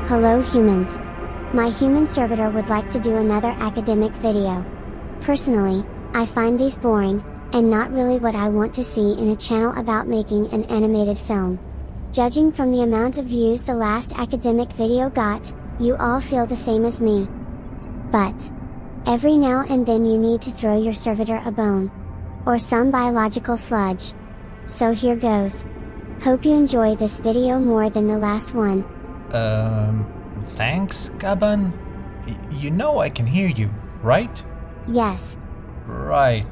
Hello humans. My human servitor would like to do another academic video. Personally, I find these boring, and not really what I want to see in a channel about making an animated film. Judging from the amount of views the last academic video got, you all feel the same as me. But every now and then you need to throw your servitor a bone. Or some biological sludge. So here goes. Hope you enjoy this video more than the last one. Thanks, Kaban. You know I can hear you, right? Yes. Right.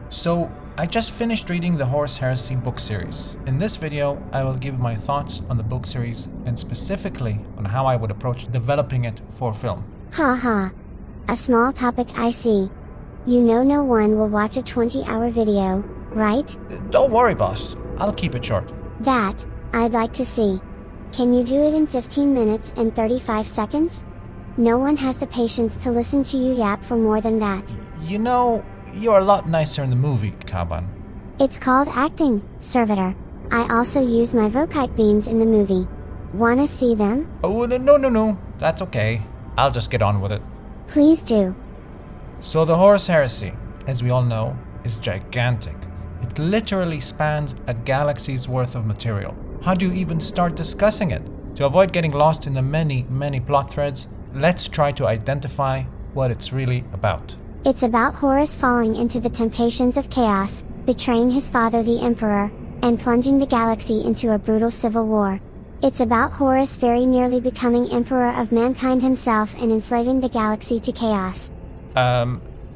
So, I just finished reading the Horus Heresy book series. In this video, I will give my thoughts on the book series and specifically on how I would approach developing it for film. Haha. A small topic I see. You know no one will watch a 20-hour video, right? Don't worry, boss. I'll keep it short. That, I'd like to see. Can you do it in 15 minutes and 35 seconds? No one has the patience to listen to you yap for more than that. You know, you're a lot nicer in the movie, Kaban. It's called acting, servitor. I also use my vocite beams in the movie. Wanna see them? Oh, no. That's okay. I'll just get on with it. Please do. So the Horus Heresy, as we all know, is gigantic. It literally spans a galaxy's worth of material. How do you even start discussing it? To avoid getting lost in the many plot threads, let's try to identify what it's really about. It's about Horus falling into the temptations of chaos, betraying his father the Emperor, and plunging the galaxy into a brutal civil war. It's about Horus very nearly becoming Emperor of mankind himself and enslaving the galaxy to chaos.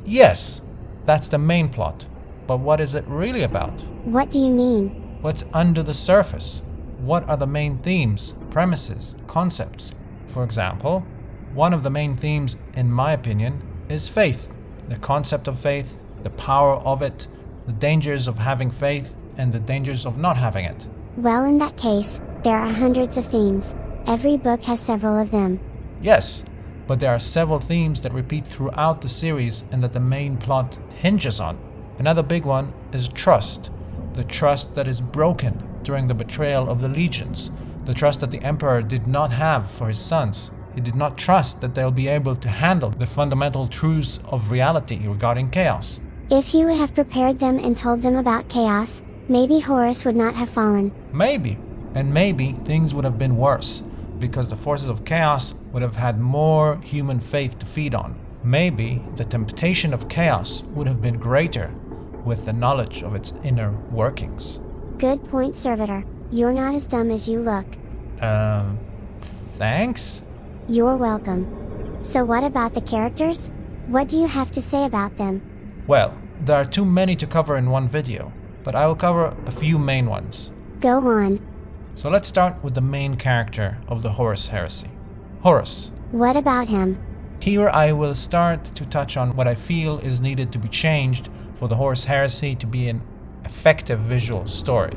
Yes, that's the main plot. But what is it really about? What do you mean? What's under the surface? What are the main themes, premises, concepts? For example, one of the main themes, in my opinion, is faith. The concept of faith, the power of it, the dangers of having faith, and the dangers of not having it. Well, in that case, there are hundreds of themes. Every book has several of them. Yes, but there are several themes that repeat throughout the series and that the main plot hinges on. Another big one is trust. The trust that is broken during the betrayal of the legions. The trust that the Emperor did not have for his sons. He did not trust that they'll be able to handle the fundamental truths of reality regarding chaos. If he would have prepared them and told them about chaos, maybe Horus would not have fallen. Maybe. And maybe things would have been worse, because the forces of chaos would have had more human faith to feed on. Maybe the temptation of chaos would have been greater with the knowledge of its inner workings. Good point, servitor. You're not as dumb as you look. Thanks? You're welcome. So what about the characters? What do you have to say about them? Well, there are too many to cover in one video, but I will cover a few main ones. Go on. So let's start with the main character of the Horus Heresy. Horus. What about him? Here I will start to touch on what I feel is needed to be changed for the Horus Heresy to be an effective visual story.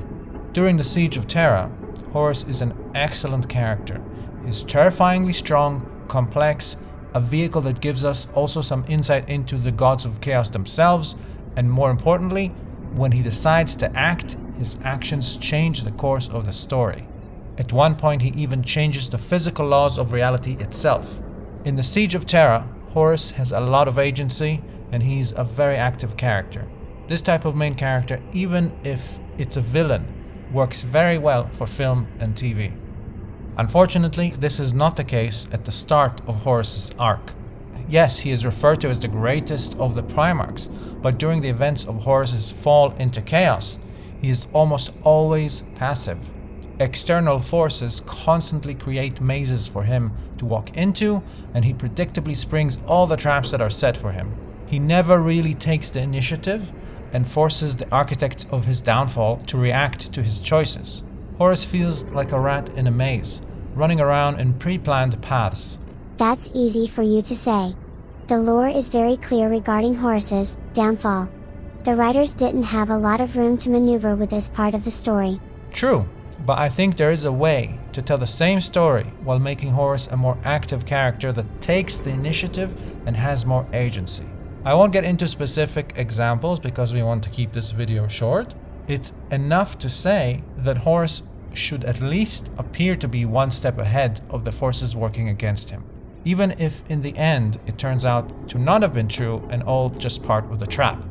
During the Siege of Terra, Horus is an excellent character. He's terrifyingly strong, complex, a vehicle that gives us also some insight into the gods of chaos themselves, and more importantly, when he decides to act, his actions change the course of the story. At one point he even changes the physical laws of reality itself. In the Siege of Terra, Horus has a lot of agency and he's a very active character. This type of main character, even if it's a villain, works very well for film and TV. Unfortunately, this is not the case at the start of Horus's arc. Yes, he is referred to as the greatest of the Primarchs, but during the events of Horus's fall into chaos, he is almost always passive. External forces constantly create mazes for him to walk into, and he predictably springs all the traps that are set for him. He never really takes the initiative and forces the architects of his downfall to react to his choices. Horus feels like a rat in a maze, running around in pre-planned paths. That's easy for you to say. The lore is very clear regarding Horus's downfall. The writers didn't have a lot of room to maneuver with this part of the story. True, but I think there is a way to tell the same story while making Horus a more active character that takes the initiative and has more agency. I won't get into specific examples because we want to keep this video short. It's enough to say that Horus should at least appear to be one step ahead of the forces working against him, even if in the end it turns out to not have been true and all just part of the trap.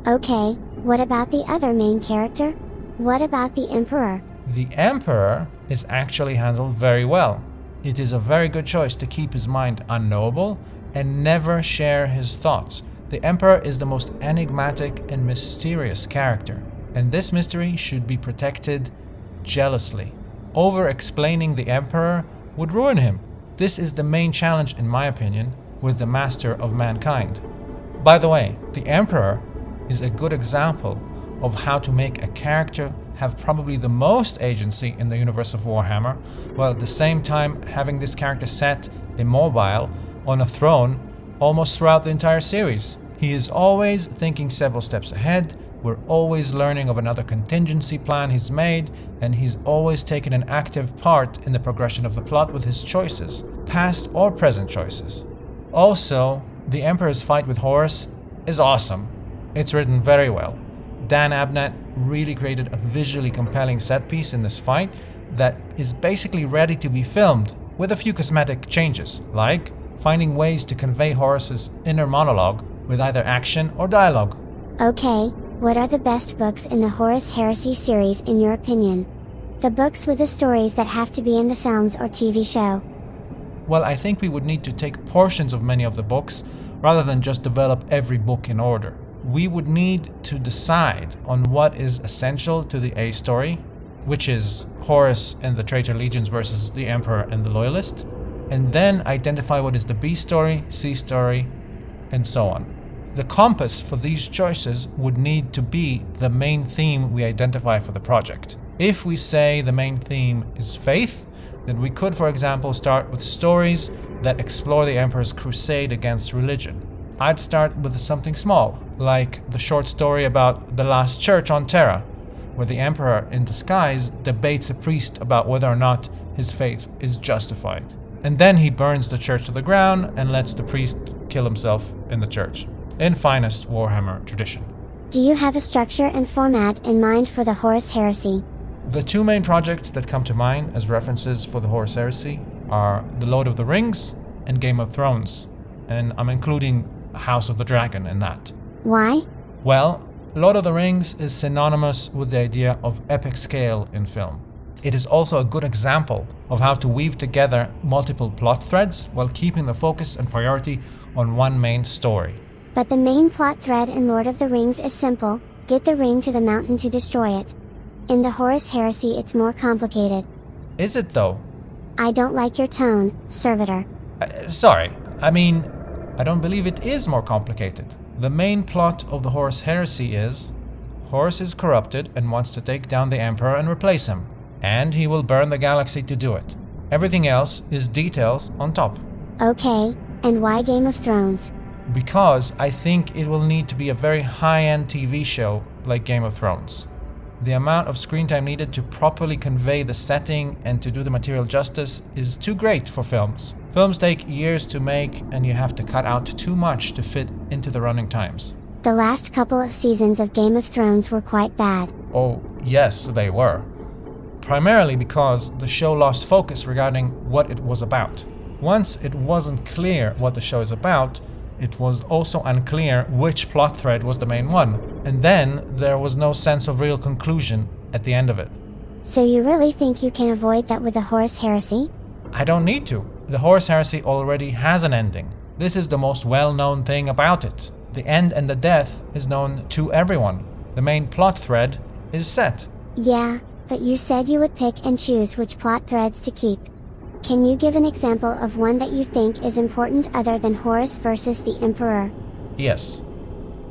Okay, what about the other main character? What about the Emperor? The Emperor is actually handled very well. It is a very good choice to keep his mind unknowable and never share his thoughts. The Emperor is the most enigmatic and mysterious character, and this mystery should be protected jealously. Over-explaining the Emperor would ruin him. This is the main challenge, in my opinion, with the Master of Mankind. By the way, the Emperor is a good example of how to make a character have probably the most agency in the universe of Warhammer, while at the same time having this character set immobile on a throne almost throughout the entire series. He is always thinking several steps ahead, we're always learning of another contingency plan he's made, and he's always taken an active part in the progression of the plot with his choices, past or present choices. Also, the Emperor's fight with Horus is awesome. It's written very well. Dan Abnett really created a visually compelling set piece in this fight that is basically ready to be filmed with a few cosmetic changes, like finding ways to convey Horus's inner monologue with either action or dialogue. Okay, what are the best books in the Horus Heresy series in your opinion? The books with the stories that have to be in the films or TV show. Well, I think we would need to take portions of many of the books rather than just develop every book in order. We would need to decide on what is essential to the A story, which is Horus and the Traitor Legions versus the Emperor and the Loyalist, and then identify what is the B story, C story, and so on. The compass for these choices would need to be the main theme we identify for the project. If we say the main theme is faith, then we could, for example, start with stories that explore the Emperor's crusade against religion. I'd start with something small, like the short story about the last church on Terra, where the Emperor in disguise debates a priest about whether or not his faith is justified. And then he burns the church to the ground and lets the priest kill himself in the church, in finest Warhammer tradition. Do you have a structure and format in mind for the Horus Heresy? The two main projects that come to mind as references for the Horus Heresy are The Lord of the Rings and Game of Thrones, and I'm including House of the Dragon in that. Why? Well, Lord of the Rings is synonymous with the idea of epic scale in film. It is also a good example of how to weave together multiple plot threads while keeping the focus and priority on one main story. But the main plot thread in Lord of the Rings is simple: get the ring to the mountain to destroy it. In the Horus Heresy it's more complicated. Is it though? I don't like your tone, servitor. Sorry, I don't believe it is more complicated. The main plot of the Horus Heresy is Horus is corrupted and wants to take down the Emperor and replace him, and he will burn the galaxy to do it. Everything else is details on top. Okay, and why Game of Thrones? Because I think it will need to be a very high-end TV show like Game of Thrones. The amount of screen time needed to properly convey the setting and to do the material justice is too great for films. Films take years to make, and you have to cut out too much to fit into the running times. The last couple of seasons of Game of Thrones were quite bad. Oh, yes, they were. Primarily because the show lost focus regarding what it was about. Once it wasn't clear what the show is about, it was also unclear which plot thread was the main one, and then there was no sense of real conclusion at the end of it. So you really think you can avoid that with the Horus Heresy? I don't need to. The Horus Heresy already has an ending. This is the most well-known thing about it. The end and the death is known to everyone. The main plot thread is set. Yeah, but you said you would pick and choose which plot threads to keep. Can you give an example of one that you think is important other than Horus versus the Emperor? Yes.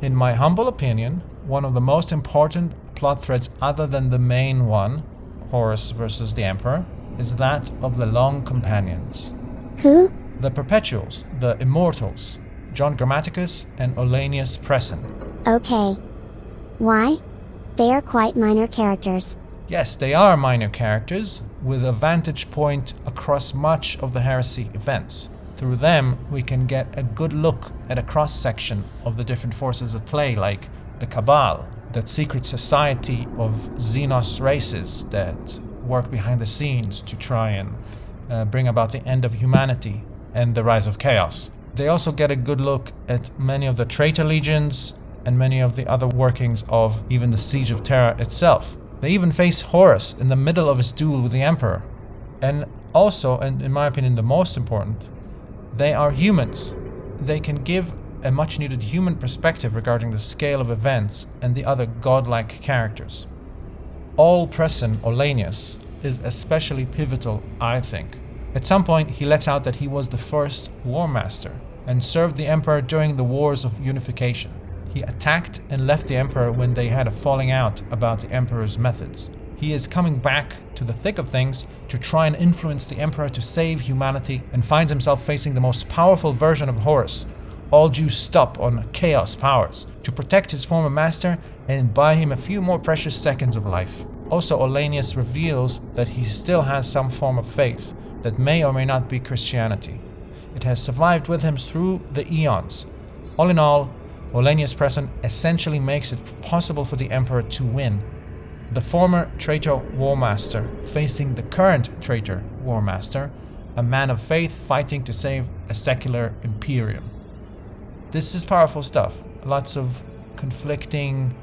In my humble opinion, one of the most important plot threads other than the main one, Horus versus the Emperor, is that of the Long Companions. Who? The Perpetuals, the Immortals, John Grammaticus and Ollanius Presson. Okay. Why? They are quite minor characters. Yes, they are minor characters, with a vantage point across much of the Heresy events. Through them, we can get a good look at a cross-section of the different forces at play, like the Cabal, that secret society of Xenos races that work behind the scenes to try and bring about the end of humanity and the rise of chaos. They also get a good look at many of the traitor legions and many of the other workings of even the Siege of Terra itself. They even face Horus in the middle of his duel with the Emperor. And also, and in my opinion the most important, they are humans. They can give a much needed human perspective regarding the scale of events and the other godlike characters. All Presson Olenius is especially pivotal, I think. At some point he lets out that he was the first war master and served the Emperor during the Wars of Unification. He attacked and left the Emperor when they had a falling out about the Emperor's methods. He is coming back to the thick of things to try and influence the Emperor to save humanity, and finds himself facing the most powerful version of Horus, all juiced up on chaos powers, to protect his former master and buy him a few more precious seconds of life. Also, Olenius reveals that he still has some form of faith that may or may not be Christianity. It has survived with him through the eons. All in all, Olenius Presson essentially makes it possible for the Emperor to win. The former traitor war master facing the current traitor war master, a man of faith fighting to save a secular imperium. This is powerful stuff. Lots of conflicting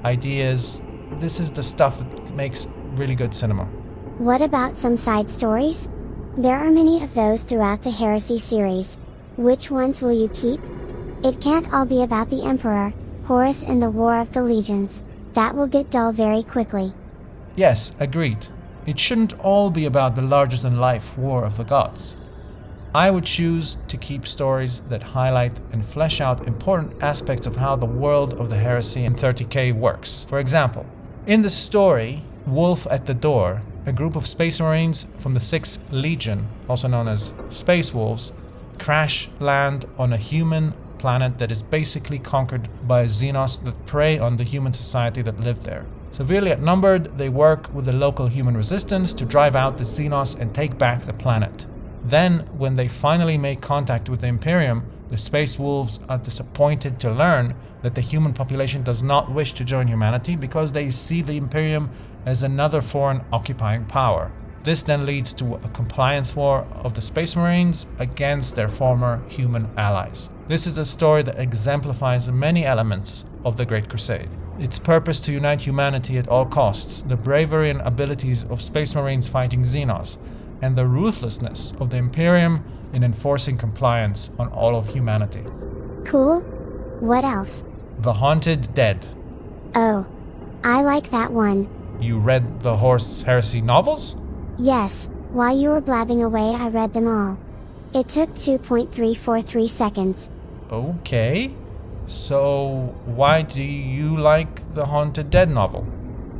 ideas. This is the stuff that makes really good cinema. What about some side stories? There are many of those throughout the Heresy series. Which ones will you keep? It can't all be about the Emperor, Horus and the War of the Legions. That will get dull very quickly. Yes, agreed. It shouldn't all be about the larger-than-life war of the gods. I would choose to keep stories that highlight and flesh out important aspects of how the world of the Heresy in 30K works. For example, in the story Wolf at the Door, a group of Space Marines from the 6th Legion, also known as Space Wolves, crash land on a human planet that is basically conquered by Xenos that prey on the human society that lived there. Severely outnumbered, they work with the local human resistance to drive out the Xenos and take back the planet. Then, when they finally make contact with the Imperium, the Space Wolves are disappointed to learn that the human population does not wish to join humanity because they see the Imperium as another foreign occupying power. This then leads to a compliance war of the Space Marines against their former human allies. This is a story that exemplifies many elements of the Great Crusade. Its purpose to unite humanity at all costs, the bravery and abilities of Space Marines fighting Xenos, and the ruthlessness of the Imperium in enforcing compliance on all of humanity. Cool. What else? The Haunted Dead. Oh, I like that one. You read the Horus Heresy novels? Yes, while you were blabbing away I read them all. It took 2.343 seconds. Okay. So, why do you like the Haunted Dead novel?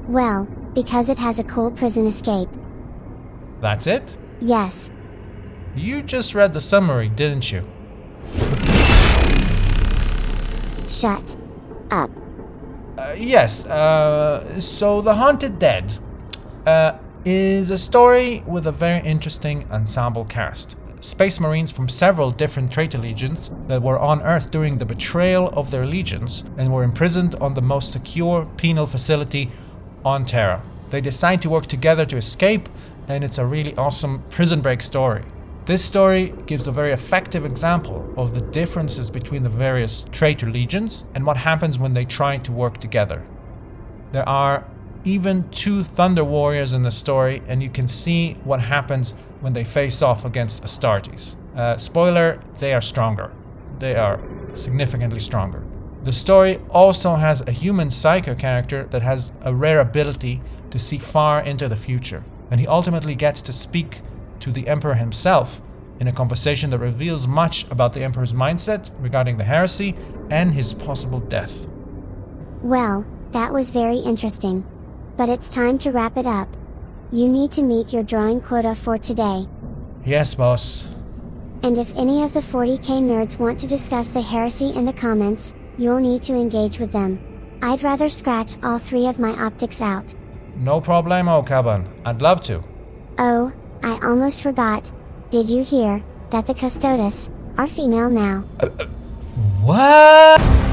Well, because it has a cool prison escape. That's it? Yes. You just read the summary, didn't you? Shut up. Yes, so The Haunted Dead is a story with a very interesting ensemble cast. Space Marines from several different traitor legions that were on Earth during the betrayal of their legions and were imprisoned on the most secure penal facility on Terra. They decide to work together to escape, and it's a really awesome prison break story. This story gives a very effective example of the differences between the various traitor legions and what happens when they try to work together. There are even 2 Thunder Warriors in the story, and you can see what happens when they face off against Astartes. Spoiler, they are stronger. They are significantly stronger. The story also has a human psycho character that has a rare ability to see far into the future, and he ultimately gets to speak to the Emperor himself in a conversation that reveals much about the Emperor's mindset regarding the heresy and his possible death. Well, that was very interesting. But it's time to wrap it up. You need to meet your drawing quota for today. Yes, boss. And if any of the 40K nerds want to discuss the heresy in the comments, you'll need to engage with them. I'd rather scratch all 3 of my optics out. No problemo, Kaban. I'd love to. Oh, I almost forgot. Did you hear that the Custodes are female now? What?